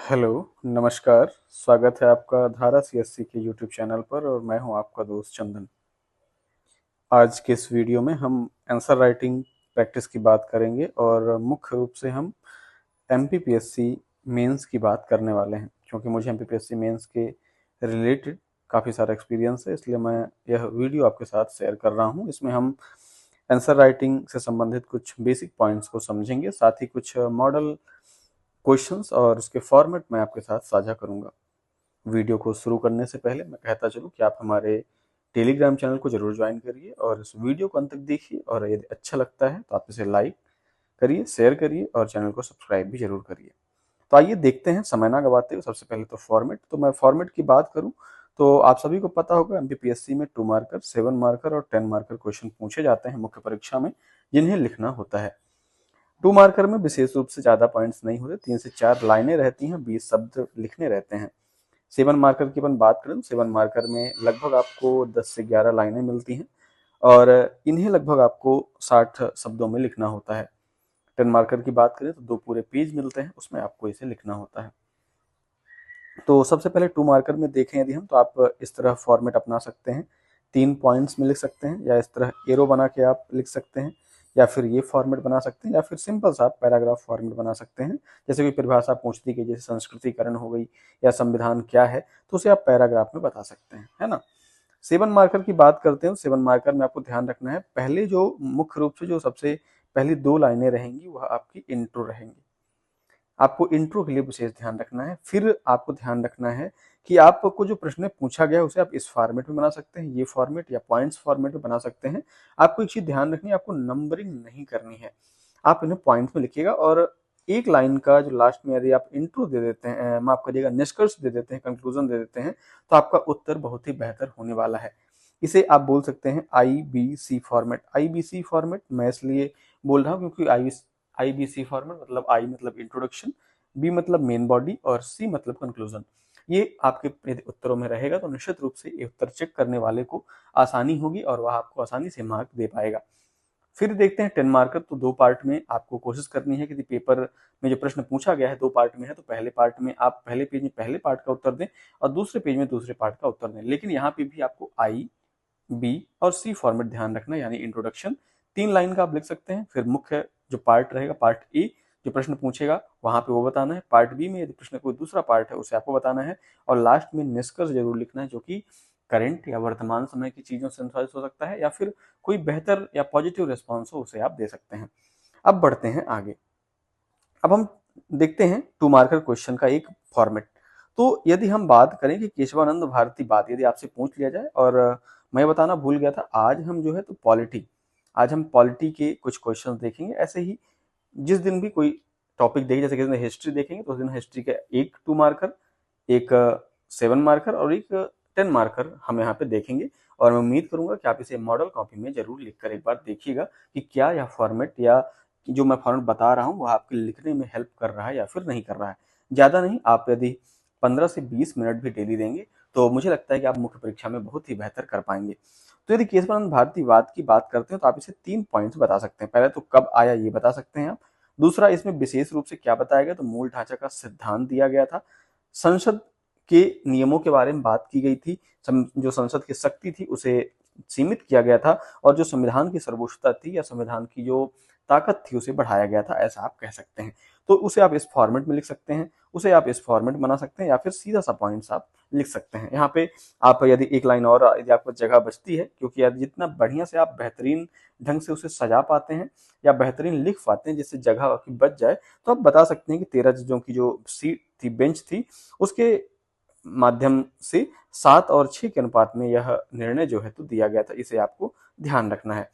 Hello, नमस्कार। स्वागत है आपका धारा सीएससी के यूट्यूब चैनल पर और मैं हूं आपका दोस्त चंदन। आज के इस वीडियो में हम आंसर राइटिंग प्रैक्टिस की बात करेंगे और मुख्य रूप से हम एमपीपीएससी मेंस की बात करने वाले हैं। क्योंकि मुझे एमपीपीएससी मेंस के रिलेटेड काफ़ी सारा एक्सपीरियंस है, इसलिए मैं यह वीडियो आपके साथ शेयर कर रहा हूं। इसमें हम आंसर राइटिंग से संबंधित कुछ बेसिक पॉइंट्स को समझेंगे, साथ ही कुछ मॉडल क्वेश्चंस और उसके फॉर्मेट मैं आपके साथ साझा करूंगा। वीडियो को शुरू करने से पहले मैं कहता चलूं कि आप हमारे टेलीग्राम चैनल को जरूर ज्वाइन करिए और इस वीडियो को अंत तक देखिए, और यदि अच्छा लगता है तो आप इसे लाइक करिए, शेयर करिए और चैनल को सब्सक्राइब भी जरूर करिए। तो आइए देखते हैं, समय ना गवाते हुए सबसे पहले तो फॉर्मेट। तो मैं फॉर्मेट की बात करूं तो आप सभी को पता होगा एमपीपीएससी में 2 मार्कर, 7 मार्कर और 10 मार्कर क्वेश्चन पूछे जाते हैं मुख्य परीक्षा में, जिन्हें लिखना होता है। 2 मार्कर में विशेष रूप से ज्यादा पॉइंट्स नहीं होते, 3 से 4 लाइनें रहती हैं, 20 शब्द लिखने रहते हैं। 7 मार्कर की अपन बात करें तो 7 मार्कर में लगभग आपको 10 से 11 लाइनें मिलती हैं और इन्हें लगभग आपको 60 शब्दों में लिखना होता है। 10 मार्कर की बात करें तो 2 पूरे पेज मिलते हैं, उसमें आपको इसे लिखना होता है। तो सबसे पहले 2 मार्कर में देखें यदि हम, तो आप इस तरह फॉर्मेट अपना सकते हैं। 3 पॉइंट्स में लिख सकते हैं, या इस तरह एरो बना के आप लिख सकते हैं, या फिर ये फॉर्मेट बना सकते हैं, या फिर सिंपल सा पैराग्राफ फॉर्मेट बना सकते हैं। जैसे कोई परिभाषा पूछती कि जैसे संस्कृतिकरण हो गई या संविधान क्या है, तो उसे आप पैराग्राफ में बता सकते हैं, है ना। 7 मार्कर की बात करते हैं। 7 मार्कर में आपको ध्यान रखना है, पहले जो मुख्य रूप से जो सबसे पहली 2 लाइनें रहेंगी वह आपकी इंट्रो रहेंगी। आपको इंट्रो के लिए विशेष ध्यान रखना है। फिर आपको ध्यान रखना है कि आपको जो प्रश्न पूछा गया है उसे आप इस फॉर्मेट में बना सकते हैं, ये फॉर्मेट या पॉइंट्स फॉर्मेट में बना सकते हैं। आपको एक चीज ध्यान रखनी है, आपको नंबरिंग नहीं करनी है, आप इन्हें पॉइंट्स में लिखिएगा। और एक लाइन का जो लास्ट में यदि आप इंट्रो दे देते हैं, माफ करिएगा, निष्कर्ष दे देते हैं, कंक्लूजन दे देते हैं, तो आपका उत्तर बहुत ही बेहतर होने वाला है। इसे आप बोल सकते हैं IBC फॉर्मेट। IBC फॉर्मेट मैं इसलिए बोल रहा हूँ क्योंकि IBC फॉर्मेट मतलब आई मतलब इंट्रोडक्शन, बी मतलब मेन बॉडी और सी मतलब कंक्लूजन। ये आपके यदि उत्तरों में रहेगा तो निश्चित रूप से ये उत्तर चेक करने वाले को आसानी होगी और वह आपको आसानी से मार्क दे पाएगा। फिर देखते हैं 10 मार्कर। तो 2 पार्ट में आपको कोशिश करनी है कि पेपर में जो प्रश्न पूछा गया है 2 पार्ट में है, तो पहले पार्ट में आप पहले पेज में पहले पार्ट का उत्तर दें और दूसरे पेज में दूसरे पार्ट का उत्तर दें। लेकिन यहाँ पे भी आपको IB और C फॉर्मेट ध्यान रखना, यानी इंट्रोडक्शन 3 लाइन का आप लिख सकते हैं। फिर मुख्य जो पार्ट रहेगा, पार्ट ए, जो प्रश्न पूछेगा वहां पे वो बताना है। पार्ट बी में यदि प्रश्न कोई दूसरा पार्ट है उसे आपको बताना है। और लास्ट में निष्कर्ष जरूर लिखना है, जो कि करंट या वर्तमान समय की चीजों से संसाधित हो सकता है, या फिर कोई बेहतर या पॉजिटिव रिस्पॉन्स हो उसे आप दे सकते हैं। अब बढ़ते हैं आगे। अब हम देखते हैं 2 मार्कर क्वेश्चन का एक फॉर्मेट। तो यदि हम बात करें कि केशवानंद भारती बात यदि आपसे पूछ लिया जाए, और मैं बताना भूल गया था, आज हम जो है तो आज हम पॉलिटी के कुछ क्वेश्चन देखेंगे। ऐसे ही जिस दिन भी कोई टॉपिक देखें, जैसे किसी दिन हिस्ट्री देखेंगे तो उस दिन हिस्ट्री का एक 2 मार्कर, एक 7 मार्कर और एक 10 मार्कर हम यहाँ पे देखेंगे। और मैं उम्मीद करूंगा कि आप इसे मॉडल कॉपी में जरूर लिखकर एक बार देखिएगा कि क्या यह फॉर्मेट या जो मैं फॉर्मेट बता रहा हूँ वह आपके लिखने में हेल्प कर रहा है या फिर नहीं कर रहा है। ज्यादा नहीं, आप यदि 15 से 20 मिनट भी डेली देंगे तो मुझे लगता है कि आप मुख्य परीक्षा में बहुत ही बेहतर कर पाएंगे। तो यदि केशवानंद भारतीवाद की बात करते हैं तो आप इसे 3 पॉइंट्स बता सकते हैं। पहले तो कब आया ये बता सकते हैं आप। दूसरा, इसमें विशेष रूप से क्या बताया गया, तो मूल ढांचा का सिद्धांत दिया गया था। संसद के नियमों के बारे में बात की गई थी। जो संसद की शक्ति थी उसे सीमित किया गया था, और जो संविधान की सर्वोच्चता थी या संविधान की जो ताकत थी उसे बढ़ाया गया था, ऐसा आप कह सकते हैं। तो उसे आप इस फॉर्मेट में लिख सकते हैं, उसे आप इस फॉर्मेट बना सकते हैं, या फिर सीधा सा पॉइंट्स आप लिख सकते हैं। यहाँ पे आप यदि एक लाइन और यदि आपको जगह बचती है, क्योंकि यदि जितना बढ़िया से आप बेहतरीन ढंग से उसे सजा पाते हैं या बेहतरीन लिख पाते हैं जिससे जगह आपकी बच जाए, तो आप बता सकते हैं कि 13 जजों की जो सीट थी, बेंच थी, उसके माध्यम से 7 और 6 के अनुपात में यह निर्णय जो है तो दिया गया था। इसे आपको ध्यान रखना है।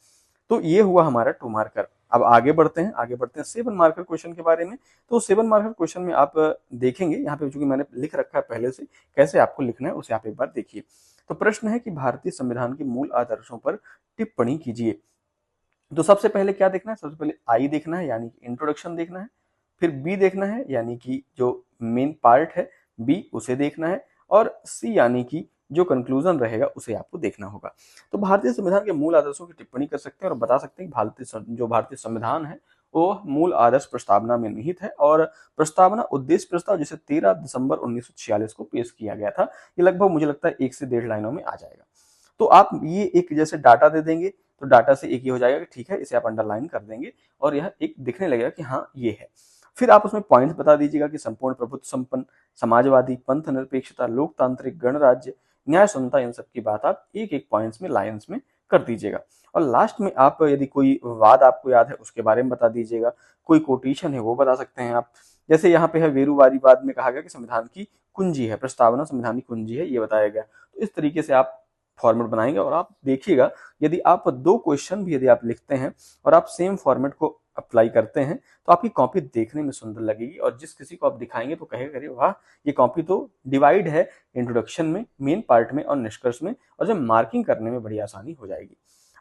तो ये हुआ हमारा 2 मार्कर। अब आगे बढ़ते हैं 7 मार्कर क्वेश्चन के बारे में। तो 7 मार्कर क्वेश्चन में आप देखेंगे, यहाँ पे चूंकि मैंने लिख रखा है पहले से, कैसे आपको लिखना है उसे आप एक बार देखिए। तो प्रश्न है कि भारतीय संविधान के मूल आदर्शों पर टिप्पणी कीजिए। तो सबसे पहले क्या देखना है, सबसे पहले आई देखना है, यानी कि इंट्रोडक्शन देखना है। फिर बी देखना है, यानी कि जो मेन पार्ट है बी उसे देखना है। और सी यानी कि जो कंक्लूजन रहेगा उसे आपको देखना होगा। तो भारतीय संविधान के मूल आदर्शों की टिप्पणी कर सकते हैं और बता सकते हैं कि भारतीय संविधान है वो मूल आदर्श प्रस्तावना में निहित है और प्रस्तावना उद्देश्य प्रस्ताव जिसे 13 दिसंबर 1946 को पेश किया गया था, ये लगभग मुझे लगता है 1 से 1.5 लाइनों में आ जाएगा। तो आप ये एक जैसे डाटा दे देंगे तो डाटा से एक ये हो जाएगा कि ठीक है, इसे आप अंडरलाइन कर देंगे और यह एक दिखने लगेगा कि हाँ ये है। फिर आप उसमें पॉइंट्स बता दीजिएगा कि संपूर्ण प्रभुत्व संपन्न, समाजवादी, पंथ निरपेक्षता, लोकतांत्रिक, गणराज्य, न्याय सुनता, इन सब की बात आप एक एक पॉइंट्स में लाइन्स में कर दीजिएगा। और लास्ट में आप यदि कोई वाद आपको याद है उसके बारे में बता दीजिएगा, कोई कोटेशन है वो बता सकते हैं आप। जैसे यहाँ पे है वेरुवादीवाद में कहा गया कि संविधान की कुंजी है, प्रस्तावना संविधान की कुंजी है, ये बताया गया। तो इस तरीके से आप फॉर्मेट बनाएंगे और आप देखिएगा यदि आप 2 क्वेश्चन भी यदि आप लिखते हैं और आप सेम फॉर्मेट को अप्लाई करते हैं तो आपकी कॉपी देखने में सुंदर लगेगी और जिस किसी को आप दिखाएंगे तो कहेगा अरे वाह, ये कॉपी तो डिवाइड है इंट्रोडक्शन में, मेन पार्ट में और निष्कर्ष में, और जब मार्किंग करने में बड़ी आसानी हो जाएगी।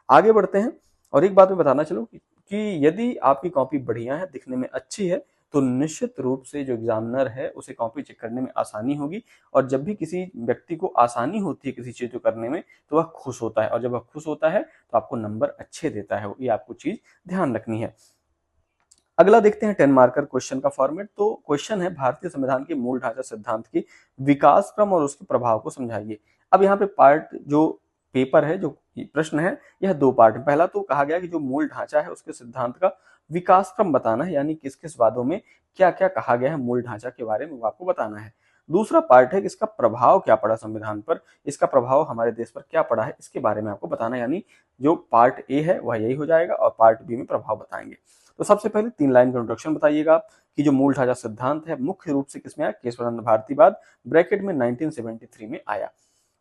आगे बढ़ते हैं और एक बात मैं बताना चलूं कि यदि आपकी कॉपी बढ़िया है, दिखने में अच्छी है, तो निश्चित रूप से जो एग्जामिनर है उसे कॉपी चेक करने में आसानी होगी। और जब भी किसी व्यक्ति को आसानी होती है किसी चीज को करने में तो वह खुश होता है, और जब वह खुश होता है तो आपको नंबर अच्छे देता है। ये आपको चीज ध्यान रखनी है। अगला देखते हैं 10 मार्कर क्वेश्चन का फॉर्मेट। तो क्वेश्चन है भारतीय संविधान के मूल ढांचा सिद्धांत की विकास क्रम और उसके प्रभाव को समझाइए। अब यहाँ पे पार्ट जो पेपर है, जो प्रश्न है, यह 2 पार्ट है। पहला तो कहा गया कि जो मूल ढांचा है उसके सिद्धांत का विकास क्रम बताना है, यानी किस किस वादों में क्या क्या कहा गया है मूल ढांचा के बारे में वो आपको बताना है। दूसरा पार्ट है कि इसका प्रभाव क्या पड़ा संविधान पर, इसका प्रभाव हमारे देश पर क्या पड़ा है इसके बारे में आपको बताना है। यानी जो पार्ट ए है वह यही हो जाएगा और पार्ट बी में प्रभाव बताएंगे। तो सबसे पहले 3 लाइन का इंट्रोडक्शन बताइएगा आप कि जो मूल ढांचा सिद्धांत है मुख्य रूप से किसमें आया, केशवानंद भारतीवाद, ब्रैकेट में 1973 में आया।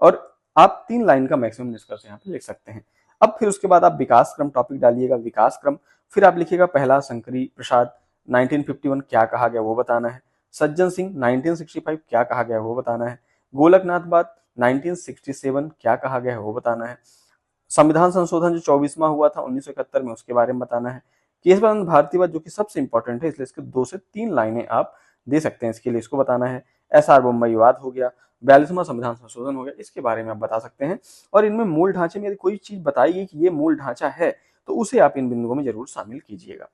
और आप 3 लाइन का मैक्सिमम निष्कर्ष यहाँ पे लिख सकते हैं। अब फिर उसके बाद आप विकास क्रम टॉपिक डालिएगा, विकास क्रम। फिर आप लिखिएगा पहला शंकरी प्रसाद 1951 क्या कहा गया वो बताना है, सज्जन सिंह 1965 क्या कहा गया वो बताना है, गोलकनाथ बात 1967 क्या कहा गया है वो बताना है, संविधान संशोधन जो 24वां हुआ था 1971 में उसके बारे में बताना है, केशवानंद भारतीवाद जो कि सबसे इंपॉर्टेंट है इसलिए इसके 2 से 3 लाइनें आप दे सकते हैं इसके लिए, इसको बताना है। एसआर बोम्बई विवाद हो गया, 42वां संविधान संशोधन हो गया, इसके बारे में आप बता सकते हैं। और इनमें मूल ढांचे में यदि कोई चीज बताइए कि ये मूल ढांचा है तो उसे आप इन बिंदुओं में जरूर शामिल कीजिएगा।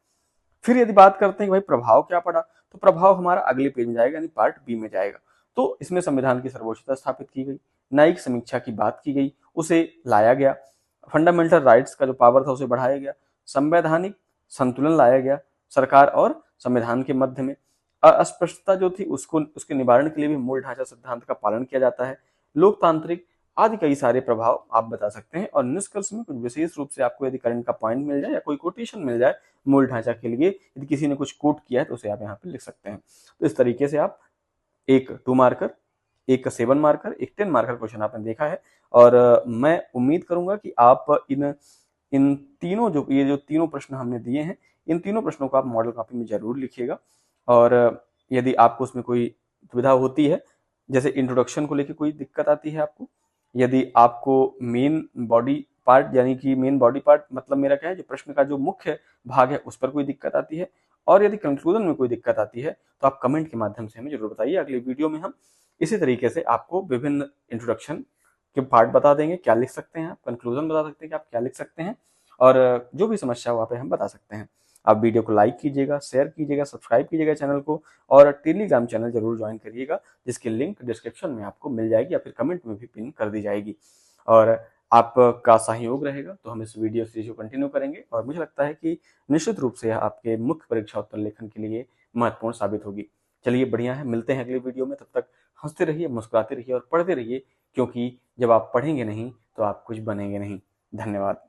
फिर यदि बात करते हैं कि भाई प्रभाव क्या पड़ा, तो प्रभाव हमारा अगले पेज में जाएगा, यानी पार्ट बी में जाएगा। तो इसमें संविधान की सर्वोच्चता स्थापित की गई, न्यायिक समीक्षा की बात की गई, उसे लाया गया, फंडामेंटल राइट्स का जो पावर था उसे बढ़ाया गया, संवैधानिक संतुलन लाया गया सरकार और संविधान के मध्य में, अस्पष्टता जो थी उसको उसके निवारण के लिए भी मूल ढांचा सिद्धांत का पालन किया जाता है, लोकतांत्रिक आदि कई सारे प्रभाव आप बता सकते हैं। और निष्कर्ष में कुछ विशेष रूप से आपको यदि करंट का पॉइंट मिल जाए या कोई कोटेशन मिल जाए मूल ढांचा के लिए, यदि किसी ने कुछ कोट किया है तो उसे आप यहाँ पे लिख सकते हैं। तो इस तरीके से आप एक 2 मार्कर, एक 7 मार्कर, एक 10 मार्कर क्वेश्चन आपने देखा है। और मैं उम्मीद करूंगा कि आप इन तीनों जो तीनों प्रश्न हमने दिए हैं, इन तीनों प्रश्नों को आप मॉडल कॉपी में जरूर लिखिएगा। और यदि आपको उसमें कोई दुविधा होती है, जैसे इंट्रोडक्शन को लेकर कोई दिक्कत आती है आपको, यदि आपको मेन बॉडी पार्ट यानी कि मेन बॉडी पार्ट मतलब मेरा क्या है, जो प्रश्न का जो मुख्य भाग है उस पर कोई दिक्कत आती है, और यदि कंक्लूजन में कोई दिक्कत आती है तो आप कमेंट के माध्यम से हमें जरूर बताइए। अगली वीडियो में हम इसी तरीके से आपको विभिन्न इंट्रोडक्शन के पार्ट बता देंगे, क्या लिख सकते हैं आप, कंक्लूजन बता सकते हैं कि आप क्या लिख सकते हैं, और जो भी समस्या हो वहाँ पे हम बता सकते हैं। आप वीडियो को लाइक कीजिएगा, शेयर कीजिएगा, सब्सक्राइब कीजिएगा चैनल को, और टेलीग्राम चैनल जरूर ज्वाइन करिएगा जिसकी लिंक डिस्क्रिप्शन में आपको मिल जाएगी या फिर कमेंट में भी पिन कर दी जाएगी। और आपका सहयोग रहेगा तो हम इस वीडियो सीरीज को कंटिन्यू करेंगे, और मुझे लगता है कि निश्चित रूप से आपके मुख्य परीक्षा उत्तर लेखन के लिए महत्वपूर्ण साबित होगी। चलिए बढ़िया है, मिलते हैं अगले वीडियो में। तब तक हंसते रहिए, मुस्कुराते रहिए और पढ़ते रहिए, क्योंकि जब आप पढ़ेंगे नहीं तो आप कुछ बनेंगे नहीं। धन्यवाद।